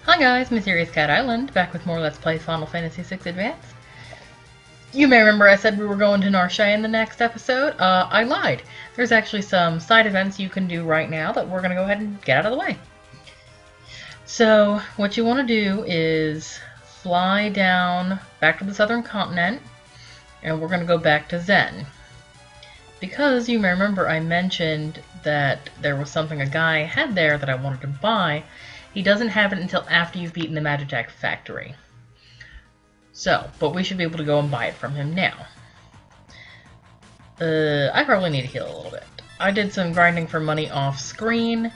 Hi guys, Mysterious Cat Island, back with more Let's Play Final Fantasy VI Advance. You may remember I said we were going to Narshe in the next episode. I lied. There's actually some side events you can do right now that we're going to go ahead and get out of the way. So, what you want to do is fly down back to the southern continent, and we're going to go back to Zen. Because you may remember I mentioned that there was something a guy had there that I wanted to buy. He doesn't have it until after you've beaten the Magitech factory. So, but we should be able to go and buy it from him now. I probably need to heal a little bit. I did some grinding for money off screen,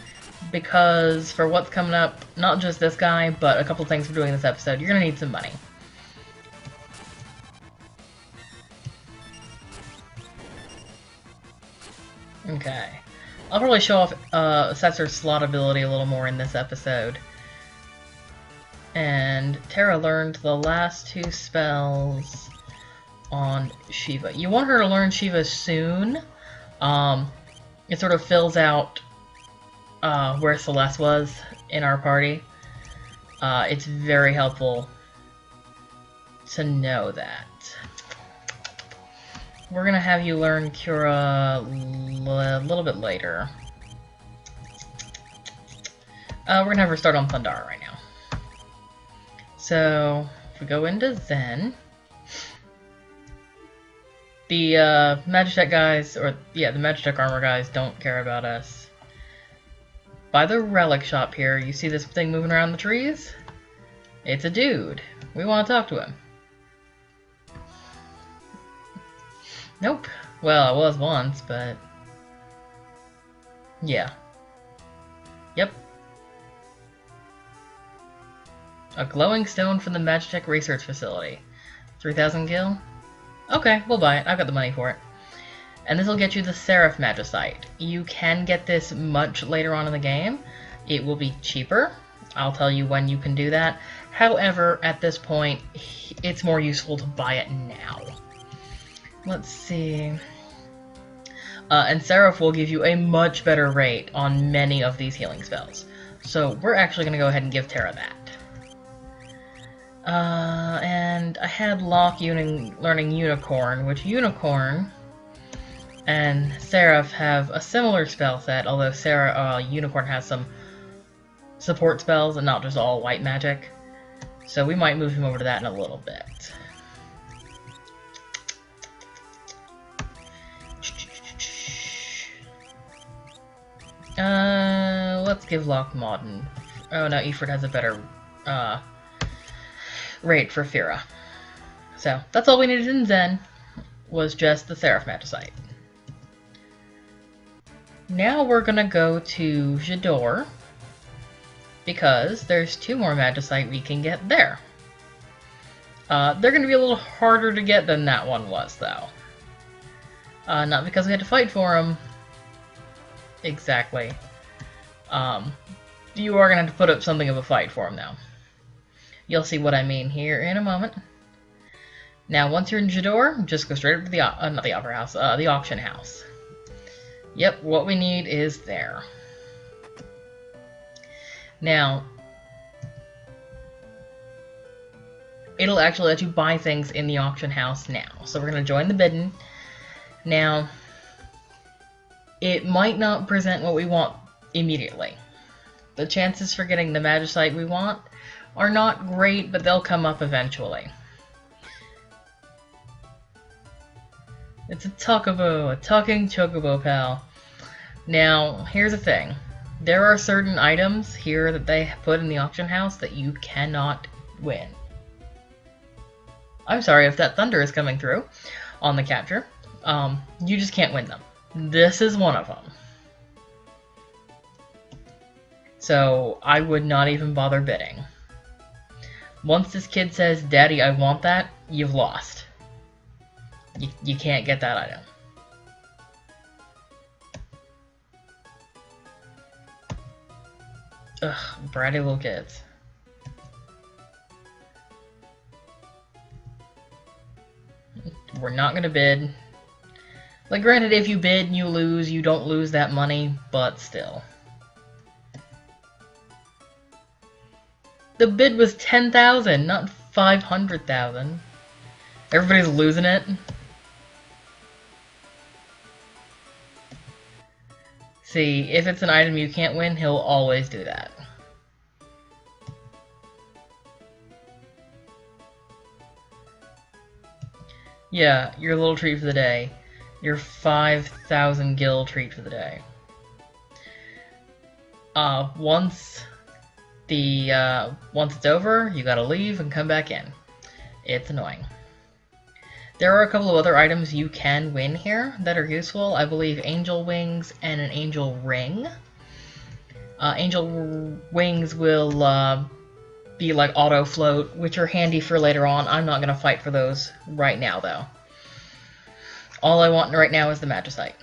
because for what's coming up, not just this guy, but a couple things we're doing this episode, you're going to need some money. Okay. I'll probably show off Setser's slot ability a little more in this episode. And Terra learned the last two spells on Shiva. You want her to learn Shiva soon. It sort of fills out where Celeste was in our party. It's very helpful to know that. We're gonna have you learn Cura a little bit later. We're gonna have her start on Thundara right now. So, if we go into Zen, the Magitech guys, or yeah, the Magitech armor guys don't care about us. By the relic shop here, you see this thing moving around the trees? It's a dude. We want to talk to him. Nope. Well, I was once, but... yeah. Yep. A glowing stone from the Magitech Research Facility. 3,000 gil? Okay, we'll buy it. I've got the money for it. And this will get you the Seraph Magicite. You can get this much later on in the game. It will be cheaper. I'll tell you when you can do that. However, at this point, it's more useful to buy it now. Let's see. And Seraph will give you a much better rate on many of these healing spells. So we're actually going to go ahead and give Terra that. And I had Locke learning Unicorn, which Unicorn and Seraph have a similar spell set, although Unicorn has some support spells and not just all white magic. So we might move him over to that in a little bit. Let's give Locke Modern. Oh no, Ifrit has a better rate for Fira. So that's all we needed in Zen, was just the Seraph Magicite. Now we're gonna go to J'dor, because there's two more Magicite we can get there. They're gonna be a little harder to get than that one was, though. Not because we had to fight for them. Exactly. You are gonna have to put up something of a fight for them now. You'll see what I mean here in a moment. Now, once you're in J'dor, just go straight up to the not the opera house, the auction house. Yep, what we need is there. Now, it'll actually let you buy things in the auction house now. So we're gonna join the bidding. Now, it might not present what we want immediately. The chances for getting the Magicite we want are not great, but they'll come up eventually. It's a Chocobo, a talking Chocobo, pal. Now, here's the thing. There are certain items here that they put in the auction house that you cannot win. I'm sorry if that thunder is coming through on the capture. You just can't win them. This is one of them. So, I would not even bother bidding. Once this kid says, "Daddy, I want that," you've lost. You can't get that item. Ugh, bratty little kids. We're not gonna bid. Like, granted, if you bid and you lose, you don't lose that money, but still. The bid was 10,000, not 500,000. Everybody's losing it. See, if it's an item you can't win, he'll always do that. Yeah, your little treat for the day. Your 5,000 gil treat for the day. Once it's over, you gotta leave and come back in. It's annoying. There are a couple of other items you can win here that are useful. I believe angel wings and an angel ring. Angel wings will be like auto float, which are handy for later on. I'm not gonna fight for those right now though. All I want right now is the magicite.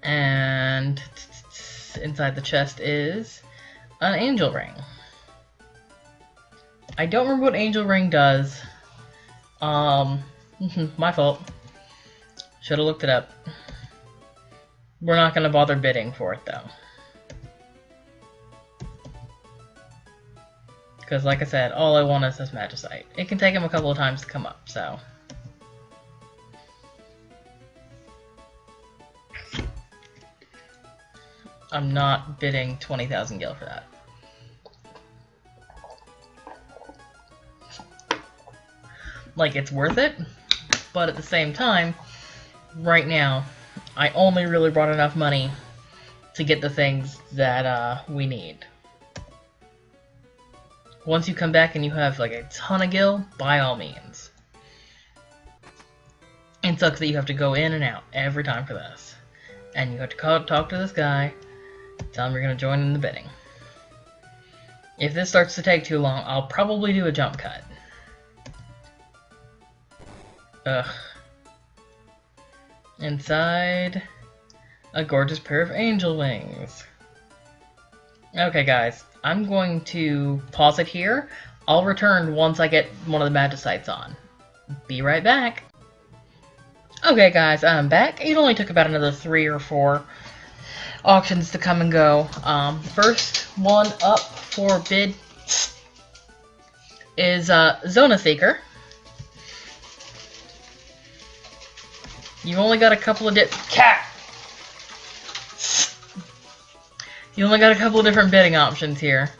And inside the chest is an angel ring. I don't remember what angel ring does. My fault. Should have looked it up. We're not gonna bother bidding for it though. Because like I said, all I want is this magicite. It can take him a couple of times to come up, so. I'm not bidding 20,000 gil for that. Like, it's worth it, but at the same time, right now, I only really brought enough money to get the things that we need. Once you come back and you have like a ton of gil, by all means. It sucks that you have to go in and out every time for this. And you have to talk to this guy, tell him you're going to join in the bidding. If this starts to take too long, I'll probably do a jump cut. Ugh. Inside, a gorgeous pair of angel wings. Okay guys, I'm going to pause it here. I'll return once I get one of the magicites on. Be right back. Okay guys, I'm back. It only took about another 3 or 4 auctions to come and go. First one up for bid is Zona Seeker. You only got a couple of You only got a couple of different bidding options here.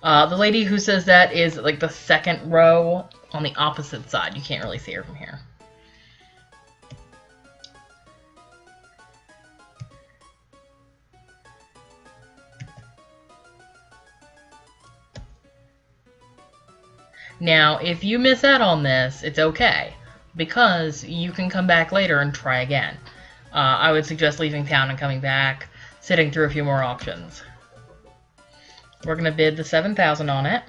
The lady who says that is like the second row on the opposite side. You can't really see her from here. Now, if you miss out on this, it's okay, because you can come back later and try again. I would suggest leaving town and coming back, sitting through a few more auctions. We're going to bid the 7,000 on it.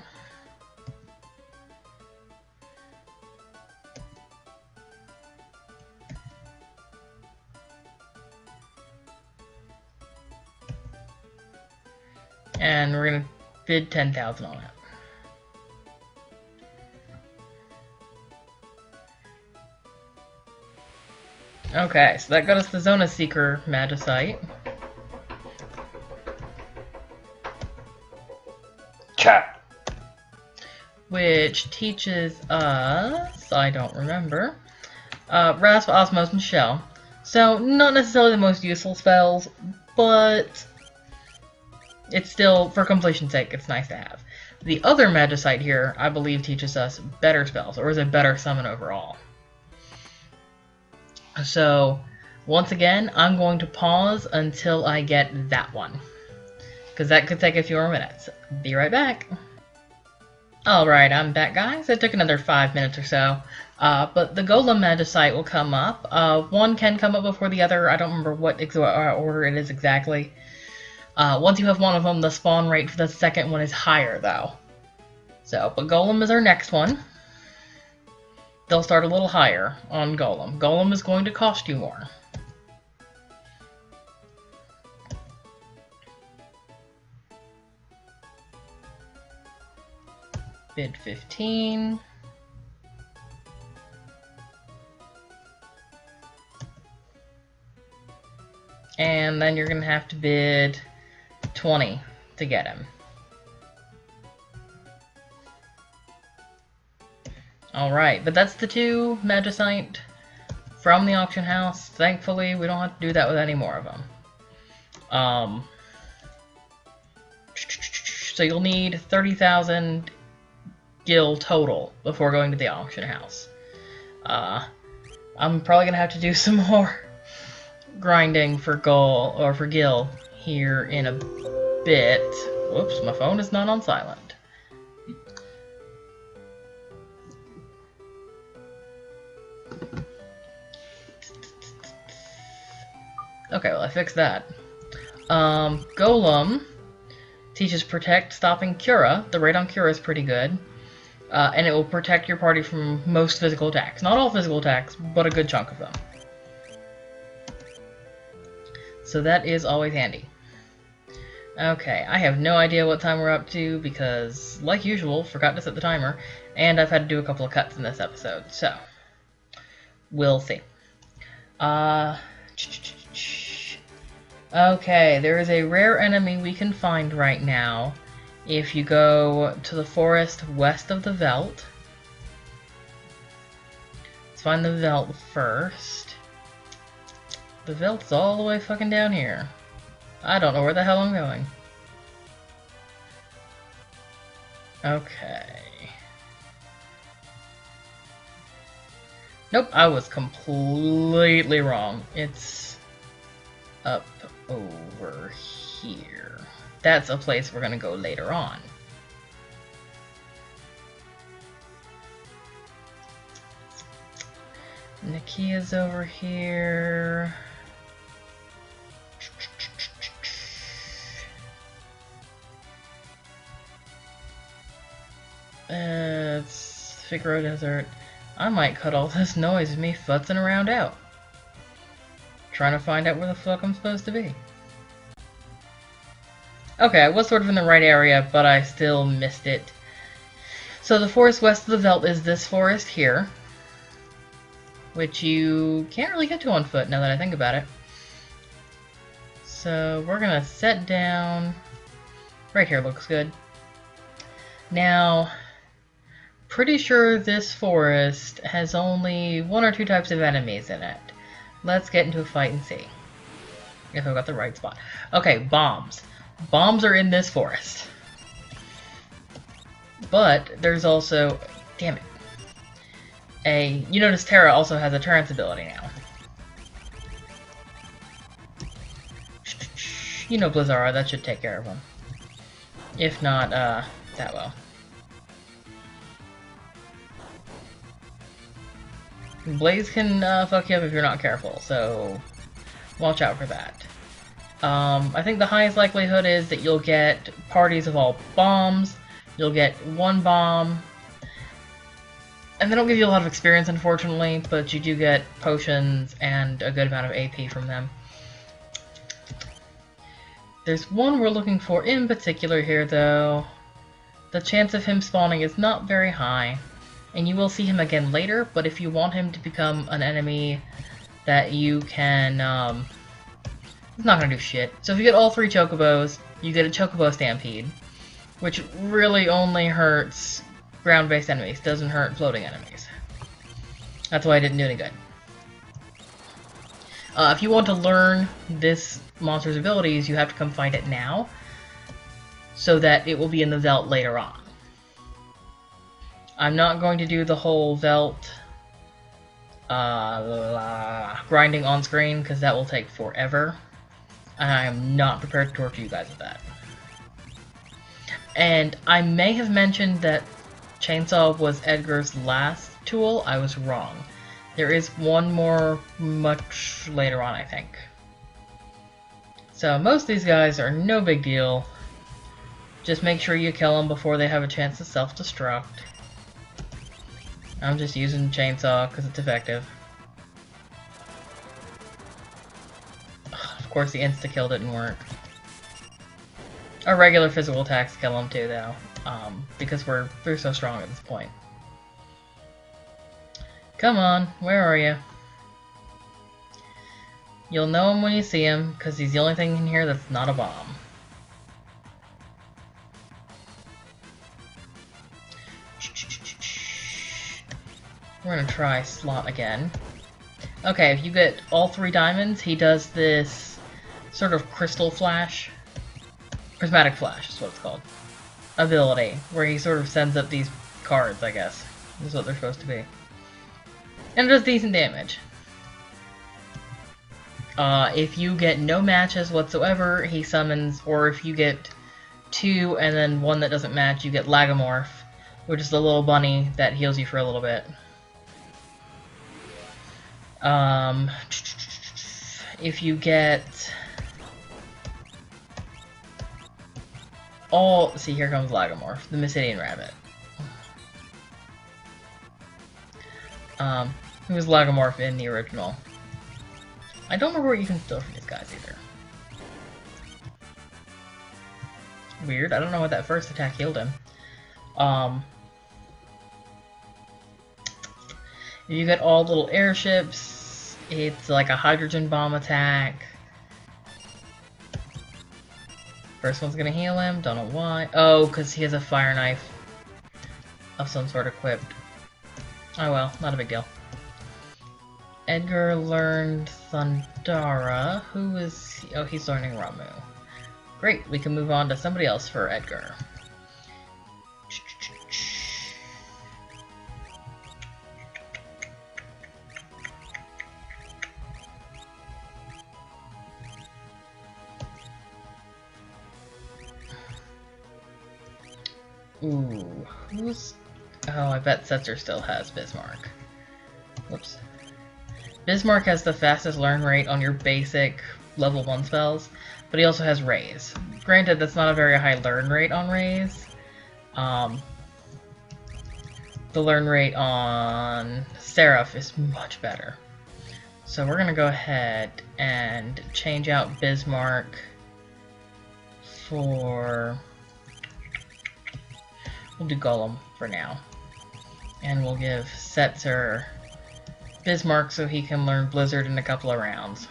And we're going to bid 10,000 on it. Okay, so that got us the Zona Seeker magicite. Chat! Which teaches us, I don't remember, Rasp, Osmos, and Shell. So, not necessarily the most useful spells, but it's still, for completion's sake, it's nice to have. The other magicite here, I believe, teaches us better spells, or is a better summon overall. So, once again, I'm going to pause until I get that one, because that could take a few more minutes. Be right back. Alright, I'm back, guys. It took another 5 minutes or so, but the Golem magicite will come up. One can come up before the other. I don't remember what order it is exactly. Once you have one of them, the spawn rate for the second one is higher, though. So, but Golem is our next one. They'll start a little higher on Golem. Golem is going to cost you more. Bid 15. And then you're going to have to bid 20 to get him. Alright, but that's the 2 Magicite from the auction house. Thankfully, we don't have to do that with any more of them. So you'll need 30,000 gil total before going to the auction house. I'm probably gonna have to do some more grinding for gil here in a bit. Whoops, my phone is not on silent. Okay, well I fixed that. Golem teaches Protect, stopping Cura. The rate on Cura is pretty good. And it will protect your party from most physical attacks. Not all physical attacks, but a good chunk of them. So that is always handy. Okay, I have no idea what time we're up to because, like usual, forgot to set the timer. And I've had to do a couple of cuts in this episode, so we'll see. Okay, there is a rare enemy we can find right now if you go to the forest west of the Veldt. Let's find the Veldt first. The Veldt's all the way fucking down here. I don't know where the hell I'm going. Okay. Nope, I was completely wrong. It's up over here. That's a place we're gonna go later on. Nikia's over here. It's Figaro Desert. I might cut all this noise of me futzing around out. Trying to find out where the fuck I'm supposed to be. Okay, I was sort of in the right area, but I still missed it. So the forest west of the Veldt is this forest here, which you can't really get to on foot now that I think about it. So we're gonna set down. Right here looks good. Now, pretty sure this forest has only 1 or 2 types of enemies in it. Let's get into a fight and see if I've got the right spot. Okay, bombs. Bombs are in this forest. But there's also... damn it. You notice Terra also has a trance ability now. You know Blizzara, that should take care of him. If not, that will. Blaze can fuck you up if you're not careful, so watch out for that. I think the highest likelihood is that you'll get parties of all bombs, you'll get 1 bomb, and they don't give you a lot of experience unfortunately, but you do get potions and a good amount of AP from them. There's one we're looking for in particular here though. The chance of him spawning is not very high. And you will see him again later, but if you want him to become an enemy that you can, he's not gonna do shit. So if you get all 3 chocobos, you get a chocobo stampede, which really only hurts ground-based enemies, doesn't hurt floating enemies. That's why it didn't do any good. If you want to learn this monster's abilities, you have to come find it now, so that it will be in the Veldt later on. I'm not going to do the whole Veldt grinding on screen because that will take forever. And I am not prepared to torture you guys with that. And I may have mentioned that Chainsaw was Edgar's last tool. I was wrong. There is one more much later on, I think. So most of these guys are no big deal. Just make sure you kill them before they have a chance to self-destruct. I'm just using Chainsaw because it's effective. Of course the insta-kill didn't work. Our regular physical attacks kill them too though, because we're so strong at this point. Come on, where are you? You'll know him when you see him, because he's the only thing in here that's not a bomb. We're gonna try slot again. Okay, if you get all 3 diamonds, he does this sort of crystal flash. Prismatic flash is what it's called. Ability, where he sort of sends up these cards, I guess. Is what they're supposed to be. And it does decent damage. If you get no matches whatsoever, he summons, or if you get 2 and then 1 that doesn't match, you get Lagomorph, which is the little bunny that heals you for a little bit. If you get all... See, here comes Lagomorph, the Mysidian Rabbit. Who was Lagomorph in the original. I don't remember what you can steal from these guys either. Weird, I don't know what that first attack healed him. If you get all little airships, it's like a hydrogen bomb attack. First one's gonna heal him, don't know why. Oh, because he has a fire knife of some sort equipped. Oh well, not a big deal. Edgar learned Thundara. Who is he? Oh, he's learning Ramu. Great, we can move on to somebody else for Edgar. Ooh, who's... Oh, I bet Setzer still has Bismarck. Whoops. Bismarck has the fastest learn rate on your basic level 1 spells, but he also has Raise. Granted, that's not a very high learn rate on Raise. The learn rate on Seraph is much better. So we're gonna go ahead and change out Bismarck for... We'll do Golem for now. And we'll give Setzer Bismarck so he can learn Blizzard in a couple of rounds.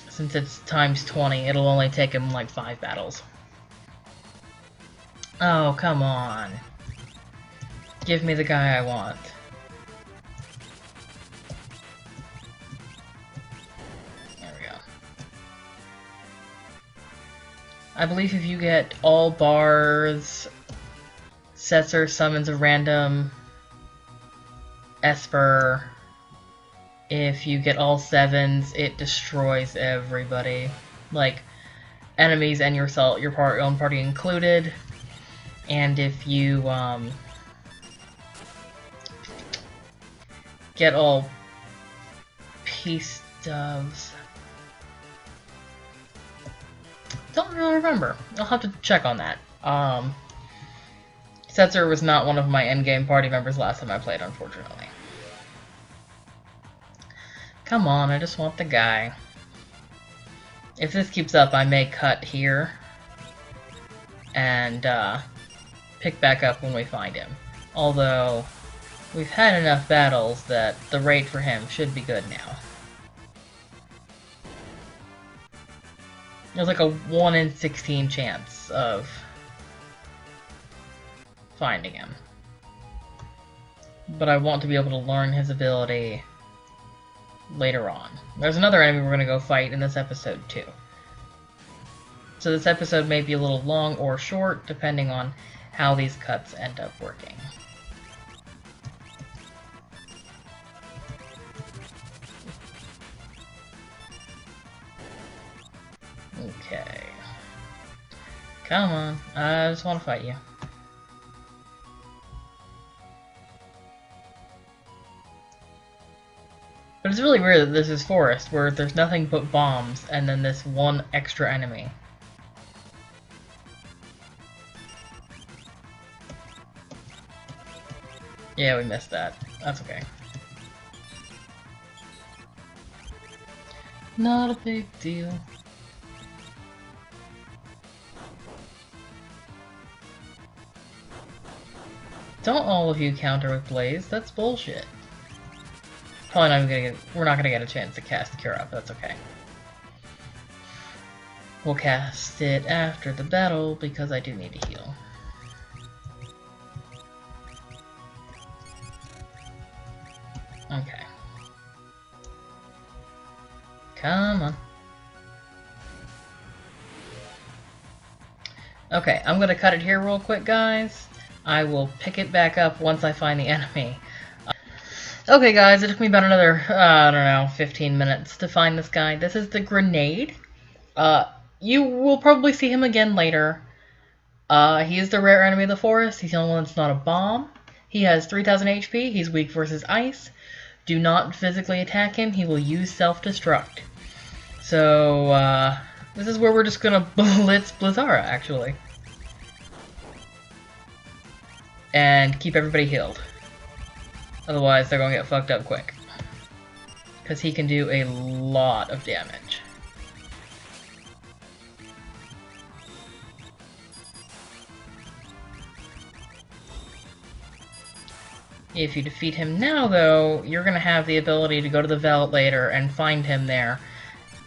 Since it's times 20, it'll only take him like 5 battles. Oh, come on. Give me the guy I want. There we go. I believe if you get all bars, Setzer summons a random Esper. If you get all 7s, it destroys everybody. Like, enemies and yourself, your own party included. And if you get all peace doves... Don't really remember. I'll have to check on that. Setzer was not one of my endgame party members last time I played, unfortunately. Come on, I just want the guy. If this keeps up, I may cut here and pick back up when we find him. Although, we've had enough battles that the rate for him should be good now. There's like a 1 in 16 chance of finding him. But I want to be able to learn his ability later on. There's another enemy we're going to go fight in this episode too. So this episode may be a little long or short, depending on how these cuts end up working. Okay. Come on, I just want to fight you. But it's really weird that this is forest, where there's nothing but bombs, and then this one extra enemy. Yeah, we missed that. That's okay. Not a big deal. Don't all of you counter with Blaze, that's bullshit. Probably not even gonna get, we're not gonna get a chance to cast Cure Up, that's okay. We'll cast it after the battle because I do need to heal. Come on. Okay, I'm gonna cut it here real quick, guys. I will pick it back up once I find the enemy. Okay, guys, it took me about another, I don't know, 15 minutes to find this guy. This is the grenade. You will probably see him again later. He is the rare enemy of the forest. He's the only one that's not a bomb. He has 3,000 HP. He's weak versus ice. Do not physically attack him. He will use self-destruct. So, this is where we're just gonna blitz Blizzara, actually. And keep everybody healed. Otherwise, they're gonna get fucked up quick. Because he can do a lot of damage. If you defeat him now, though, you're going to have the ability to go to the Veldt later and find him there,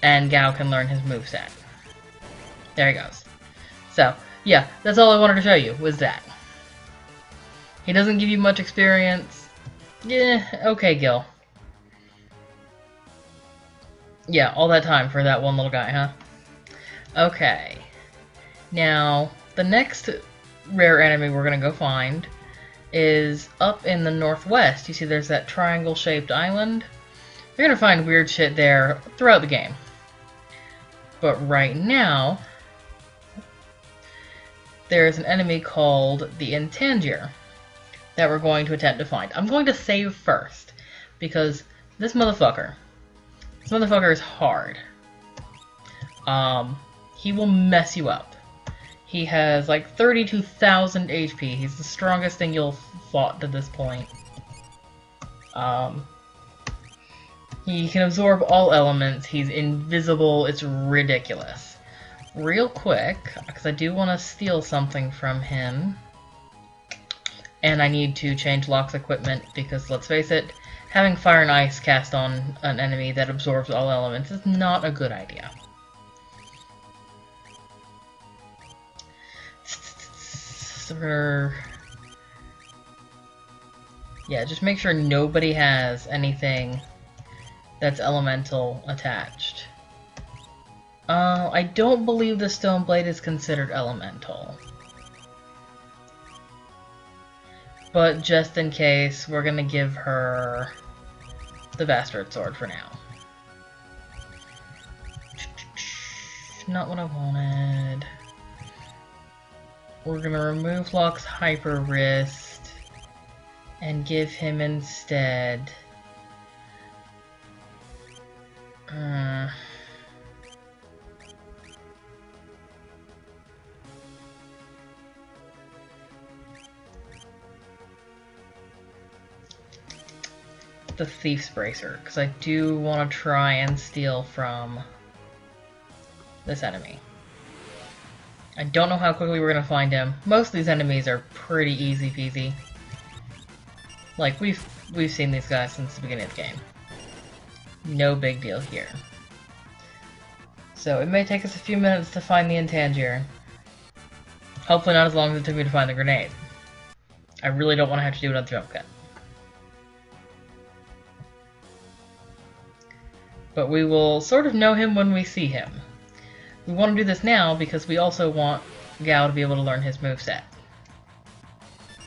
and Gao can learn his moveset. There he goes. So, yeah, that's all I wanted to show you, was that. He doesn't give you much experience. Yeah, okay, Gil. Yeah, all that time for that one little guy, huh? Okay. Now, the next rare enemy we're going to go find is up in the northwest. You see there's that triangle-shaped island. You're gonna find weird shit there throughout the game. But right now, there's an enemy called the Intangir that we're going to attempt to find. I'm going to save first, because this motherfucker is hard. He will mess you up. He has like 32,000 HP. He's the strongest thing you'll fought to this point. He can absorb all elements. He's invisible. It's ridiculous. Real quick, because I do want to steal something from him. And I need to change Locke's equipment because, let's face it, having fire and ice cast on an enemy that absorbs all elements is not a good idea. Yeah, just make sure nobody has anything that's elemental attached. I don't believe the Stone Blade is considered elemental. But just in case, we're gonna give her the Bastard Sword for now. Not what I wanted. We're gonna remove Locke's Hyper Wrist and give him instead the Thief's Bracer, because I do want to try and steal from this enemy. I don't know how quickly we're gonna find him. Most of these enemies are pretty easy peasy. Like, we've seen these guys since the beginning of the game. No big deal here. So it may take us a few minutes to find the Intangir. Hopefully not as long as it took me to find the grenade. I really don't want to have to do another jump cut. But we will sort of know him when we see him. We want to do this now because we also want Gao to be able to learn his moveset.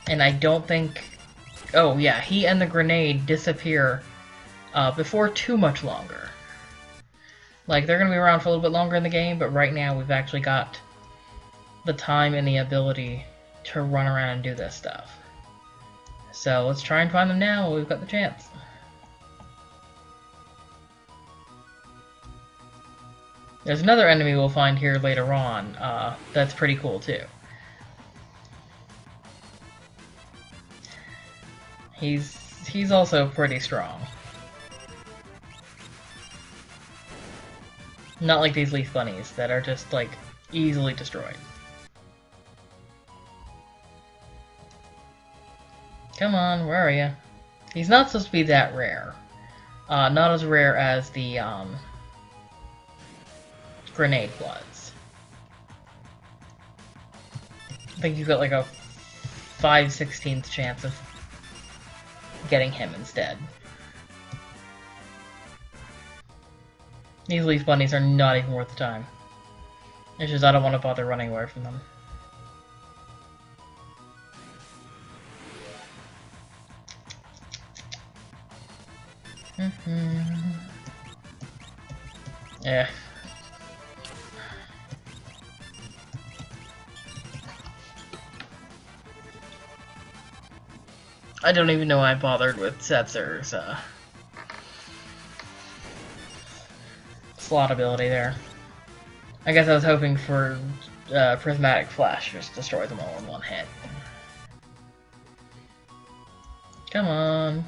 And I don't think... Oh yeah, he and the grenade disappear before too much longer. Like, they're going to be around for a little bit longer in the game, but right now we've actually got the time and the ability to run around and do this stuff. So let's try and find them now while we've got the chance. There's another enemy we'll find here later on that's pretty cool too. He's also pretty strong. Not like these leaf bunnies that are just like easily destroyed. Come on, where are you? He's not supposed to be that rare. Not as rare as the grenade was. I think you've got like a 5/16 chance of getting him instead. These leaf bunnies are not even worth the time. It's just I don't want to bother running away from them. Yeah. I don't even know why I bothered with Setzer's slot ability there. I guess I was hoping for Prismatic Flash, just destroy them all in one hit. Come on.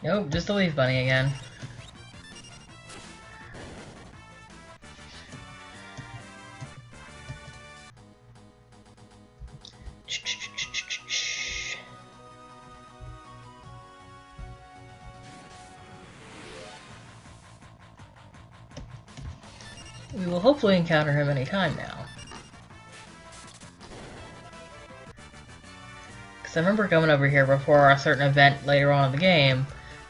Nope, just a leaf bunny again. We will hopefully encounter him any time now. Because I remember coming over here before a certain event later on in the game,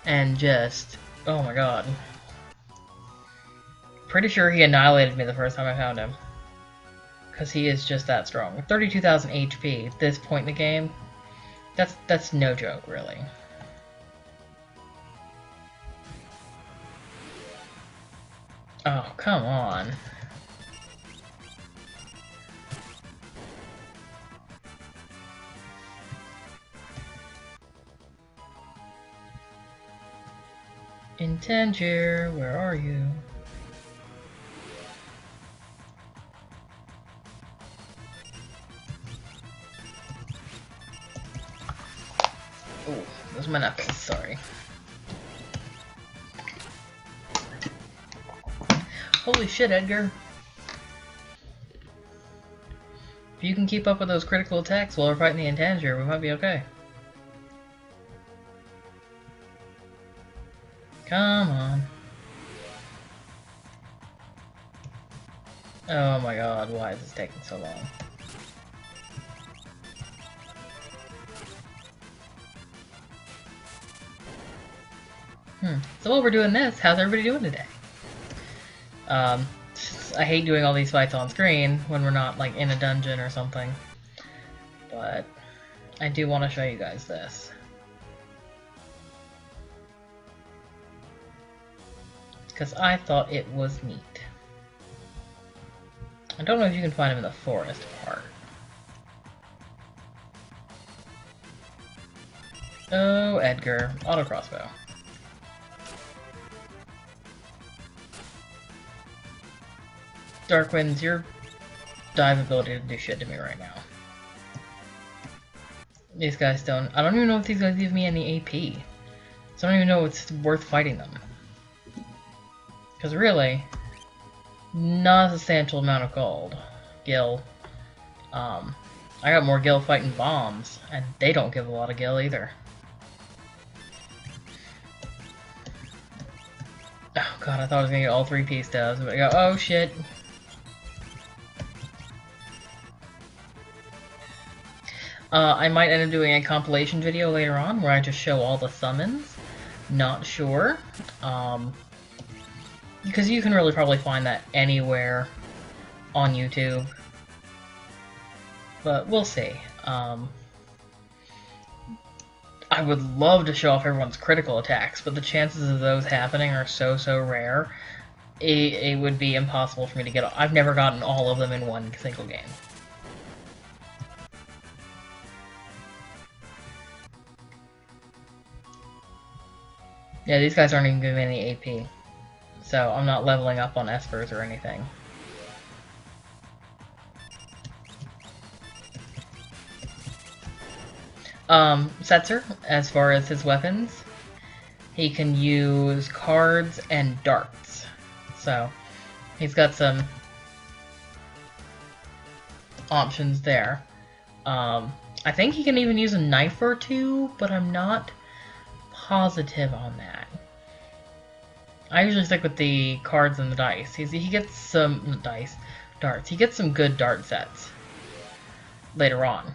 and just, oh my god. Pretty sure he annihilated me the first time I found him. Because he is just that strong. With 32,000 HP at this point in the game, that's no joke, really. Oh, come on. Intangir, where are you? Oh, those are my knuckles, sorry. Holy shit, Edgar. If you can keep up with those critical attacks while we're fighting the Intangir, we might be okay. Come on. Oh my god, why is this taking so long? So while we're doing this, how's everybody doing today? I hate doing all these fights on screen when we're not like in a dungeon or something, but I do want to show you guys this. Because I thought it was neat. I don't know if you can find him in the forest part. Oh, Edgar. Auto crossbow. Darkwinds, your dive ability to do shit to me right now. These guys don't... I don't even know if these guys give me any AP. So I don't even know if it's worth fighting them. Because really, not a substantial amount of gold. Gil. I got more gil fighting bombs, and they don't give a lot of gil either. Oh god, I thought I was gonna get all 3 P stubs, but I go, oh shit. I might end up doing a compilation video later on where I just show all the summons. Not sure. Because you can really probably find that anywhere on YouTube. But we'll see. I would love to show off everyone's critical attacks, but the chances of those happening are so rare, it would be impossible for me to get. I've never gotten all of them in one single game. Yeah, these guys aren't even giving me any AP. So I'm not leveling up on Espers or anything. Setzer, as far as his weapons, he can use cards and darts. So he's got some options there. I think he can even use a knife or two, but I'm not positive on that. I usually stick with the cards and the dice. He gets some darts. He gets some good dart sets later on.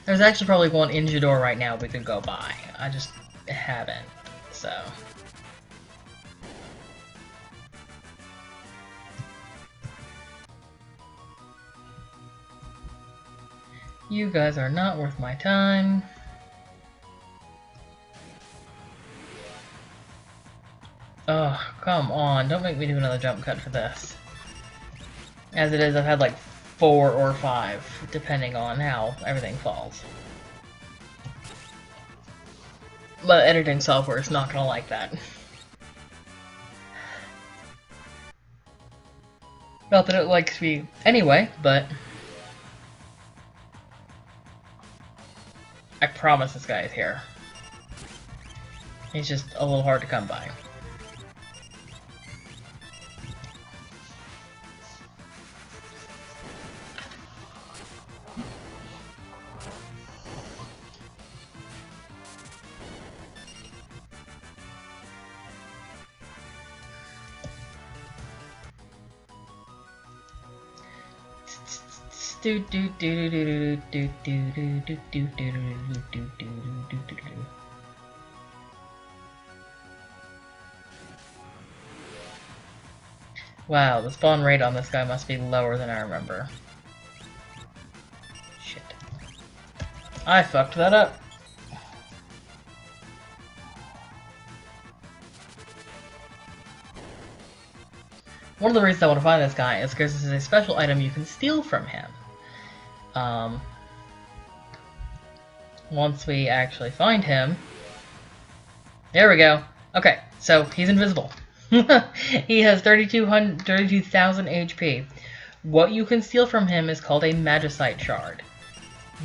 There's actually probably one in Jador right now we could go by. I just haven't, so... You guys are not worth my time. Oh, come on. Don't make me do another jump cut for this. As it is, I've had like 4 or 5, depending on how everything falls. But editing software is not gonna like that. Not that it likes me anyway, but... I promise this guy is here. He's just a little hard to come by. Wow, the spawn rate on this guy must be lower than I remember. Shit. I fucked that up. One of the reasons I want to find this guy is because this is a special item you can steal from him. Once we actually find him... There we go. Okay, so he's invisible. He has 32,000 HP. What you can steal from him is called a Magicite Shard.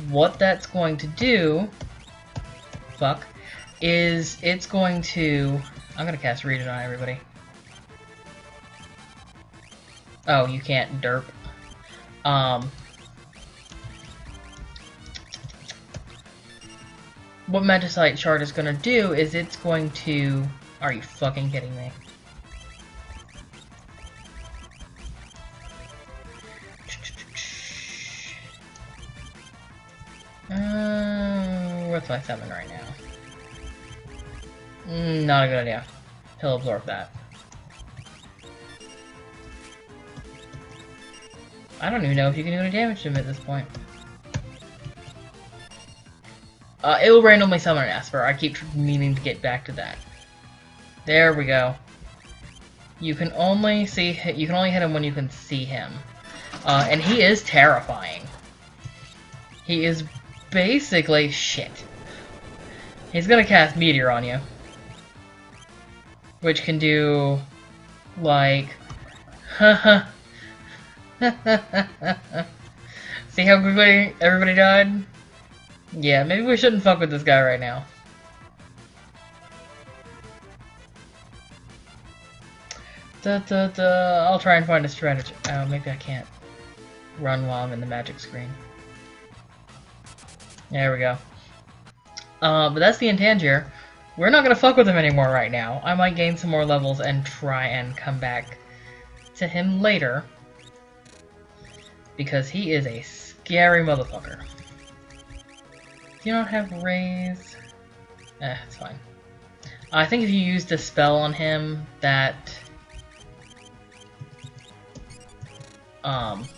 What that's going to do... Fuck. Is it's going to... I'm gonna cast Read It on everybody. Oh, you can't derp. What Magicite Shard is gonna do is it's going to... Are you fucking kidding me? What's my summon right now? Not a good idea. He'll absorb that. I don't even know if you can do any damage to him at this point. It will randomly summon an Esper. I keep meaning to get back to that. There we go. You can only hit him when you can see him. And he is terrifying. He is basically shit. He's gonna cast Meteor on you. Which can do... like... Haha. See how quickly everybody died? Yeah, maybe we shouldn't fuck with this guy right now. I'll try and find a strategy. Oh, maybe I can't run while I'm in the magic screen. There we go. But that's the Intangir. We're not gonna fuck with him anymore right now. I might gain some more levels and try and come back to him later. Because he is a scary motherfucker. You don't have raise. It's fine. I think if you used a spell on him, that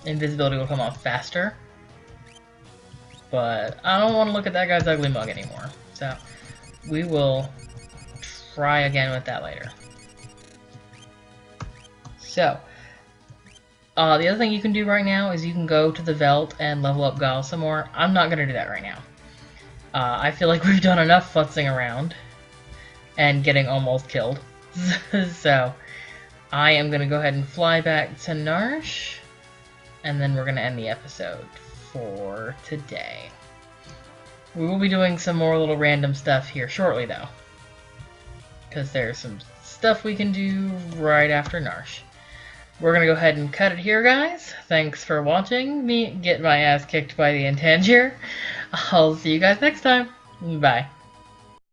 invisibility will come off faster. But I don't want to look at that guy's ugly mug anymore. So we will try again with that later. So the other thing you can do right now is you can go to the Veldt and level up Guile some more. I'm not going to do that right now. I feel like we've done enough futzing around and getting almost killed. So I am going to go ahead and fly back to Narsh, and then we're going to end the episode for today. We will be doing some more little random stuff here shortly, though, because there's some stuff we can do right after Narsh. We're going to go ahead and cut it here, guys. Thanks for watching me get my ass kicked by the Intangir. I'll see you guys next time. Bye.